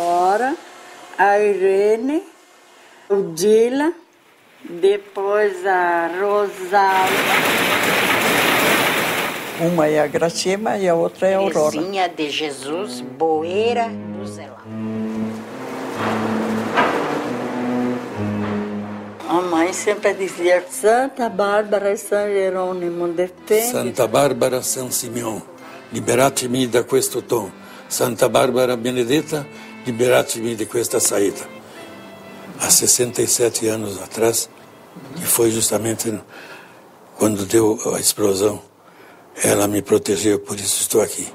Aurora, a Irene, o Dila, depois a Rosalba. Uma é a Gracema e a outra é a Aurora. Terezinha de Jesus Boeira do Zelão. A mãe sempre dizia: Santa Bárbara e São Jerônimo, defende. Santa Barbara, San Simeon, liberatemi da questo tom. Santa Barbara Benedetta, liberatemi di questa saída. Há 67 anos atrás, e foi justamente quando deu a explosão, ela me protegeu, por isso estou aqui.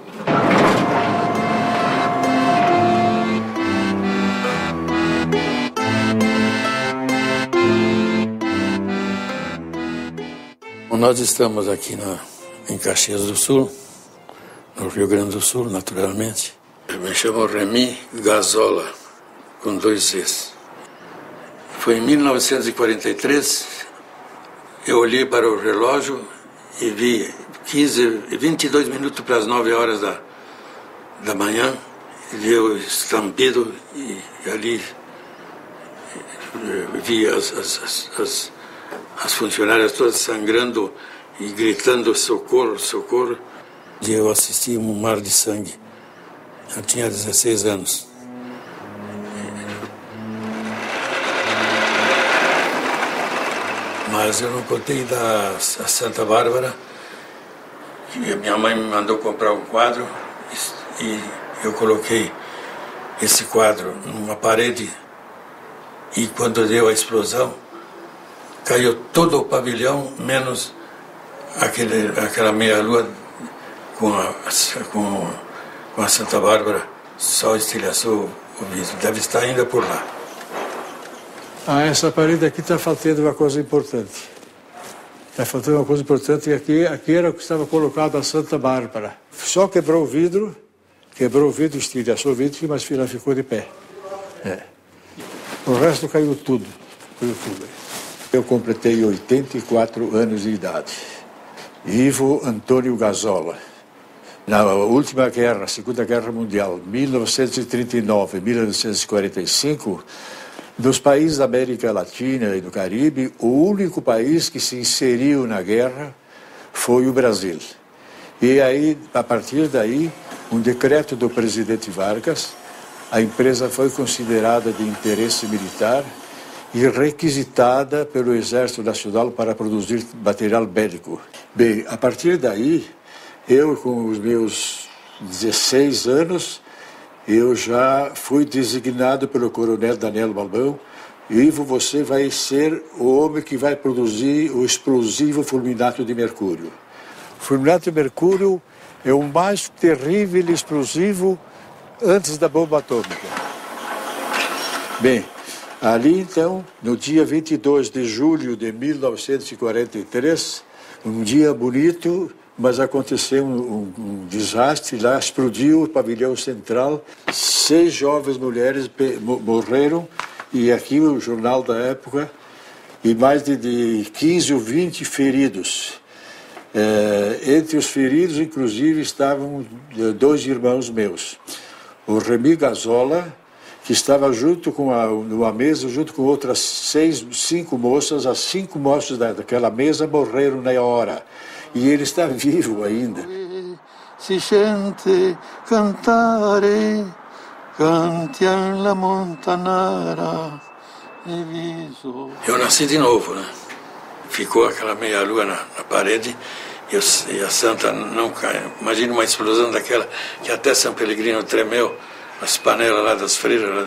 Nós estamos aqui em Caxias do Sul, no Rio Grande do Sul, naturalmente. Eu me chamo Remy Gazola, com 2 Z's. Foi em 1943, eu olhei para o relógio e vi 22 minutos para as 9 horas da manhã, vi o estampido e ali vi as funcionárias todas sangrando e gritando socorro, socorro. E eu assisti um mar de sangue. Eu tinha 16 anos. Mas eu não contei da Santa Bárbara, que a minha mãe me mandou comprar um quadro e eu coloquei esse quadro numa parede e quando deu a explosão, caiu todo o pavilhão, menos aquela meia-lua com a Santa Bárbara, só estilhaçou o vidro. Deve estar ainda por lá. Essa parede aqui está faltando uma coisa importante. Está faltando uma coisa importante, que aqui era o que estava colocado a Santa Bárbara. Só quebrou o vidro, estilhaçou o vidro, mas ela ficou de pé. O resto caiu tudo. Eu completei 84 anos de idade. Ivo Antônio Gazola. Na última guerra, Segunda Guerra Mundial, 1939 e 1945, nos países da América Latina e do Caribe, o único país que se inseriu na guerra foi o Brasil. E aí, a partir daí, um decreto do presidente Vargas, a empresa foi considerada de interesse militar e requisitada pelo Exército Nacional para produzir material bélico. Bem, a partir daí, eu com os meus 16 anos, eu já fui designado pelo coronel Daniel Balbão. Ivo, você vai ser o homem que vai produzir o explosivo fulminato de mercúrio. O fulminato de mercúrio é o mais terrível explosivo antes da bomba atômica. Bem, ali, então, no dia 22 de julho de 1943, um dia bonito, mas aconteceu um desastre lá, explodiu o pavilhão central, 6 jovens mulheres morreram, e aqui o jornal da época, e mais de 15 ou 20 feridos. Entre os feridos, inclusive, estavam 2 irmãos meus. O Remy Gazola, que estava junto numa mesa, junto com outras 5 moças. As 5 moças daquela mesa morreram na hora. E ele está vivo ainda. Si sente cantare, cantiam la montanara e viso. Eu nasci de novo, né? Ficou aquela meia-lua na parede e a santa não cai. Imagina uma explosão daquela que até São Pellegrino tremeu. As panelas lá das freiras, lá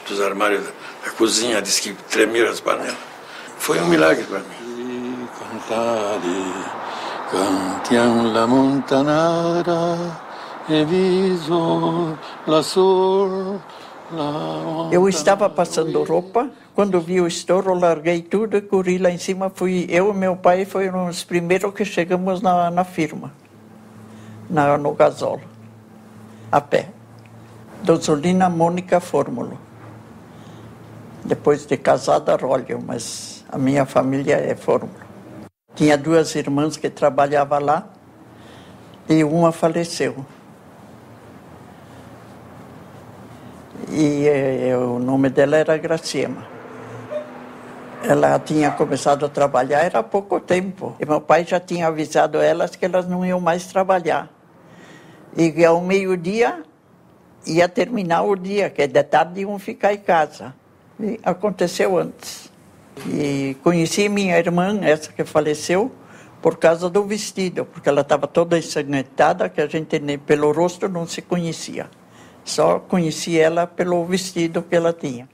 dos armários da cozinha, diz que tremeram as panelas. Foi um milagre para mim. Cantiam la montanara e viso la sol. Eu estava passando roupa, quando vi o estouro, larguei tudo e corri lá em cima. Eu e meu pai foram os primeiros que chegamos na firma, no Gazola, a pé. Doutorina Mônica Fórmulo. Depois de casada, Rólio, mas a minha família é Fórmulo. Tinha 2 irmãs que trabalhavam lá e uma faleceu. E o nome dela era Graciema. Ela tinha começado a trabalhar, era há pouco tempo. E meu pai já tinha avisado elas que elas não iam mais trabalhar. E ao meio-dia ia terminar o dia, que de tarde iam ficar em casa. E aconteceu antes. E conheci minha irmã, essa que faleceu, por causa do vestido, porque ela estava toda ensanguentada, que a gente pelo rosto não se conhecia. Só conheci ela pelo vestido que ela tinha.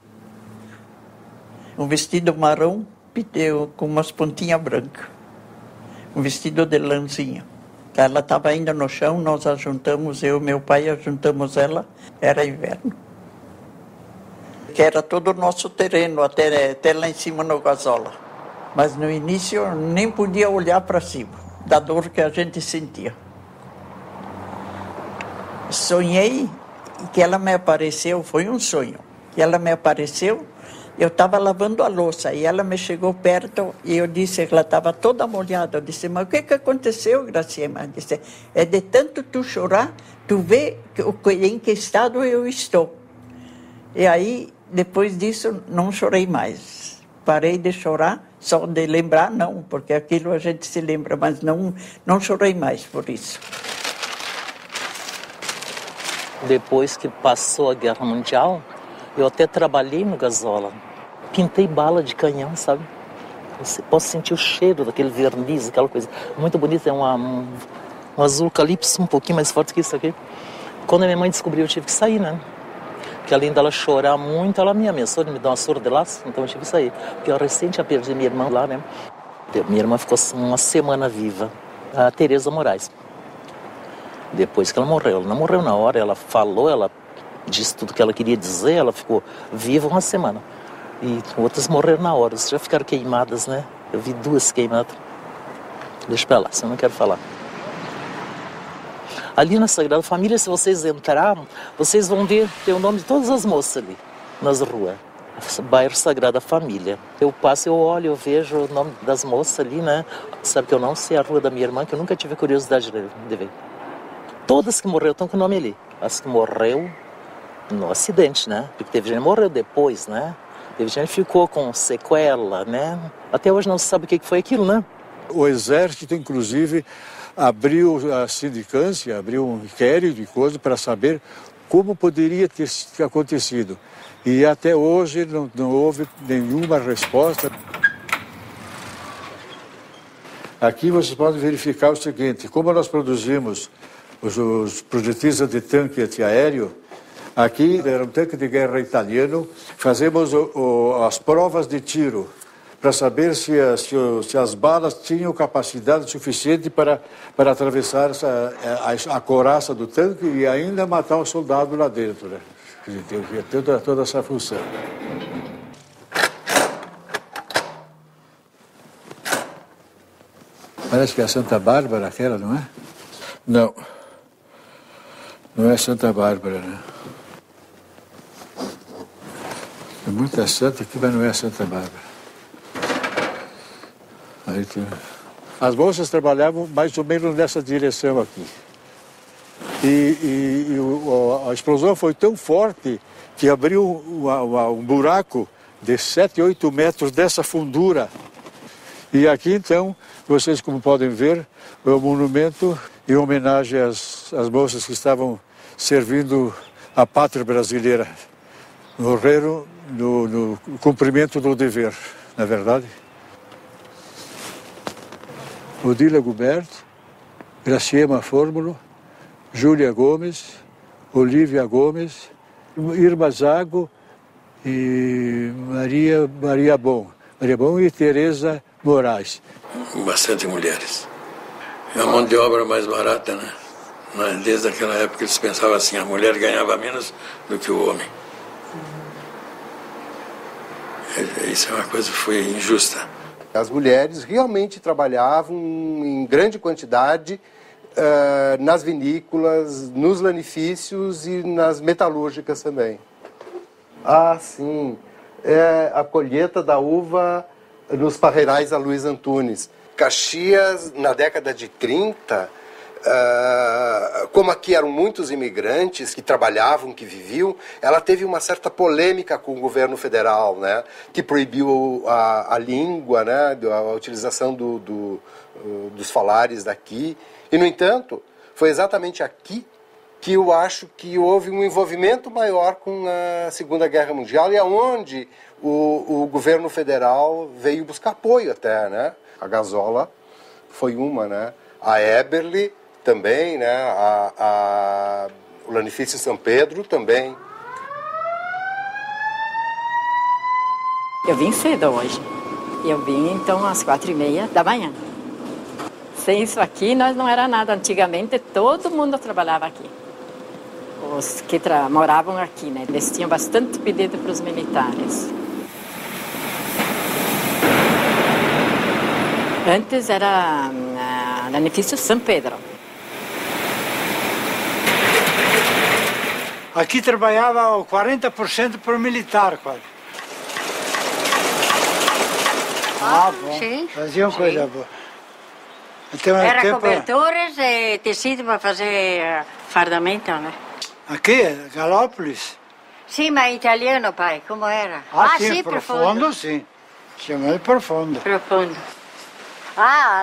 Um vestido marrom com umas pontinhas brancas. Um vestido de lãzinha. Ela estava ainda no chão, nós a juntamos, eu e meu pai juntamos ela, era inverno. Que era todo o nosso terreno, até lá em cima no Gazola. Mas no início nem podia olhar para cima, da dor que a gente sentia. Sonhei que ela me apareceu, foi um sonho, que ela me apareceu, eu estava lavando a louça e ela me chegou perto e eu disse que ela estava toda molhada. Eu disse, mas o que aconteceu, Graciema? Ela disse, é de tanto tu chorar, tu vê em que estado eu estou. E aí, depois disso, não chorei mais. Parei de chorar, só de lembrar, não, porque aquilo a gente se lembra, mas não chorei mais por isso. Depois que passou a Guerra Mundial, eu até trabalhei no Gazola. Pintei bala de canhão, sabe? Você posso sentir o cheiro daquele verniz, aquela coisa muito bonita. É um azul calypso um pouquinho mais forte que isso aqui. Quando a minha mãe descobriu, eu tive que sair, né? Porque além dela chorar muito, ela me ameaçou de me dar uma surra de laço, então eu tive que sair. Porque eu recente tinha perdido minha irmã lá, né? Minha irmã ficou uma semana viva, a Tereza Moraes. Depois que ela morreu não morreu na hora, ela falou, ela disse tudo que ela queria dizer, ela ficou viva uma semana. E outras morreram na hora, já ficaram queimadas, né? Eu vi 2 queimadas. Deixa pra lá, se eu não quero falar. Ali na Sagrada Família, se vocês entrarem, vocês vão ver, tem o nome de todas as moças ali, nas ruas. Bairro Sagrada Família. Eu passo, eu olho, eu vejo o nome das moças ali, né? Sabe que eu não sei a rua da minha irmã, que eu nunca tive curiosidade de ver. Todas que morreram estão com o nome ali. As que morreu no acidente, né? Porque teve gente que morreu depois, né? Teve gente que ficou com sequela, né? Até hoje não se sabe o que foi aquilo, né? O Exército, inclusive, abriu a sindicância, abriu um inquérito de coisa para saber como poderia ter acontecido. E até hoje não houve nenhuma resposta. Aqui vocês podem verificar o seguinte, como nós produzimos os projetistas de tanque antiaéreo, aqui era um tanque de guerra italiano, fazemos as provas de tiro para saber se as balas tinham capacidade suficiente para atravessar a couraça do tanque e ainda matar o soldado lá dentro, né? Tem toda essa função. Parece que é a Santa Bárbara aquela, não é? Não. Não é Santa Bárbara, né? Tem muita santa aqui, mas não é Santa Bárbara. Aí tem... As moças trabalhavam mais ou menos nessa direção aqui. A explosão foi tão forte que abriu um buraco de 7, 8 metros dessa fundura. E aqui, então, vocês como podem ver, é um monumento em homenagem às moças que estavam servindo a pátria brasileira. Morreram no cumprimento do dever, não é verdade? Odila Guberto, Graciema Fórmulo, Júlia Gomes, Olívia Gomes, Irma Zago e Maria Bom e Tereza Moraes. Bastante mulheres. É a mão de obra mais barata, né? Desde aquela época eles pensavam assim, a mulher ganhava menos do que o homem. Isso é uma coisa que foi injusta. As mulheres realmente trabalhavam em grande quantidade nas vinícolas, nos lanifícios e nas metalúrgicas também. Ah, sim. É a colheita da uva nos parreirais da Luiz Antunes. Caxias, na década de 30, como aqui eram muitos imigrantes que trabalhavam, que viviam, ela teve uma certa polêmica com o governo federal, né, que proibiu a língua, né, a utilização dos falares daqui. E, no entanto, foi exatamente aqui que eu acho que houve um envolvimento maior com a Segunda Guerra Mundial e aonde o governo federal veio buscar apoio até, né? A Gazola foi uma, né? A Eberle também, né? O Lanifício São Pedro também. Eu vim cedo hoje. Eu vim então às 4h30 da manhã. Sem isso aqui nós não era nada. Antigamente todo mundo trabalhava aqui. Os que moravam aqui, né? Eles tinham bastante pedido para os militares. Antes era Lanifício São Pedro. Aqui trabalhava 40% por militar, quase. Bom. Sim. Faziam coisa boa. Era cobertores e tecido para fazer fardamento, né? Aqui, Galópolis? Sim, mas italiano, pai, como era? Sim, profundo, sim. Chamei profundo. Profundo.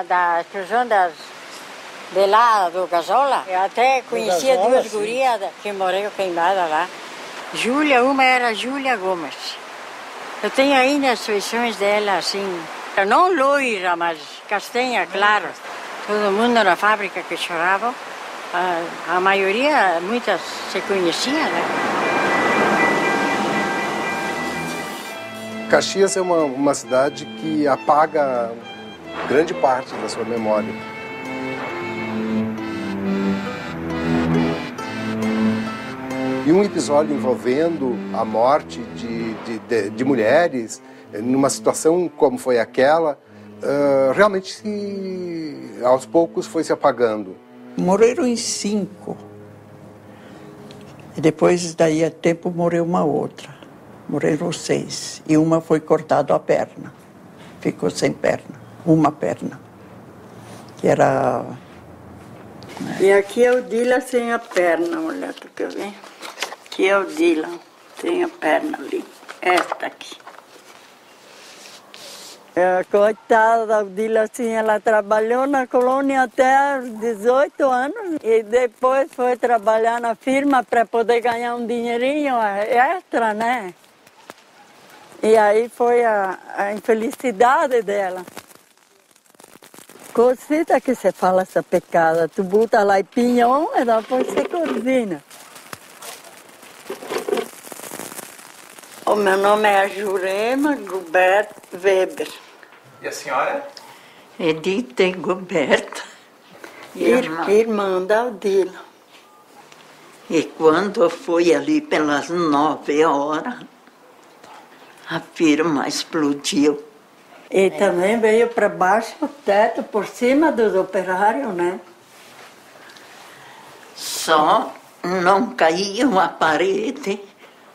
Da explosão de lá, do Gazola. Eu até conhecia Gazola, duas gurias que morreram queimadas lá. Uma era Júlia Gomes. Eu tenho ainda as feições dela, assim, não loira, mas castanha, claro. Todo mundo na fábrica que chorava. A maioria, muitas se conheciam, né? Caxias é uma cidade que apaga grande parte da sua memória. E um episódio envolvendo a morte de mulheres, numa situação como foi aquela, realmente aos poucos foi se apagando. Morreram em 5. E depois, daí a tempo, morreu uma outra. Morreram 6. E uma foi cortada a perna. Ficou sem perna. Uma perna. Que era... E aqui é o Dila sem a perna, olha, tu quer ver? Aqui é o Dila, sem a perna ali. Esta aqui. Coitada da Odila, assim, ela trabalhou na colônia até os 18 anos e depois foi trabalhar na firma para poder ganhar um dinheirinho extra, né? E aí foi a infelicidade dela. Cosita que se fala essa pecada, tu bota lá e pinhão e depois se cozinha. O meu nome é Jurema Gubert Weber. E a senhora? Edith Gubert, irmã da Odila. E quando foi ali pelas 9 horas, a firma explodiu. E também veio para baixo o teto, por cima dos operários, né? Só não caiu a parede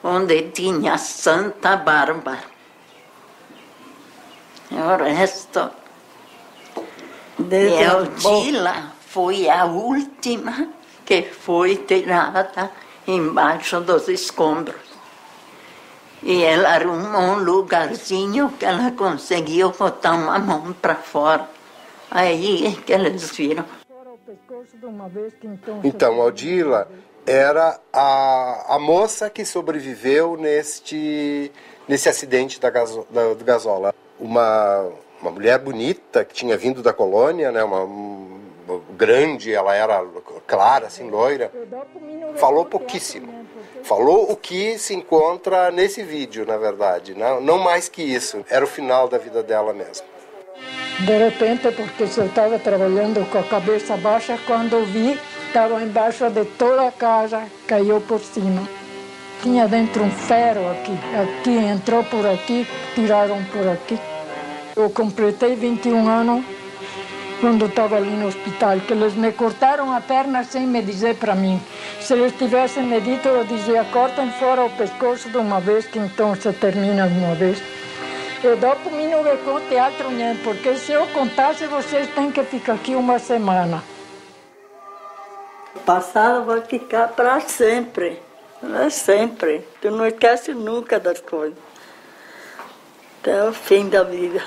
onde tinha Santa Bárbara. O resto... E a Odila foi a última que foi tirada embaixo dos escombros. E ela arrumou um lugarzinho que ela conseguiu botar uma mão para fora. Aí é que eles viram. Então, a Odila era a moça que sobreviveu nesse acidente do Gazola. Uma mulher bonita que tinha vindo da colônia, né, uma grande, ela era clara, assim, loira. Falou pouquíssimo. Falou o que se encontra nesse vídeo, na verdade. Não mais que isso. Era o final da vida dela mesmo. De repente, porque eu estava trabalhando com a cabeça baixa, quando vi, estava embaixo de toda a casa, caiu por cima. Tinha dentro um ferro aqui. Aqui, entrou por aqui, tiraram por aqui. Eu completei 21 anos quando estava ali no hospital, que eles me cortaram a perna sem me dizer para mim. Se eles tivessem me dito, eu dizia, cortem fora o pescoço de uma vez, que então se termina de uma vez. Eu dopo mim não conto teatro nenhum, porque se eu contasse, vocês têm que ficar aqui uma semana. passado vai ficar para sempre. Não é sempre. Tu não esquece nunca das coisas. Até o fim da vida.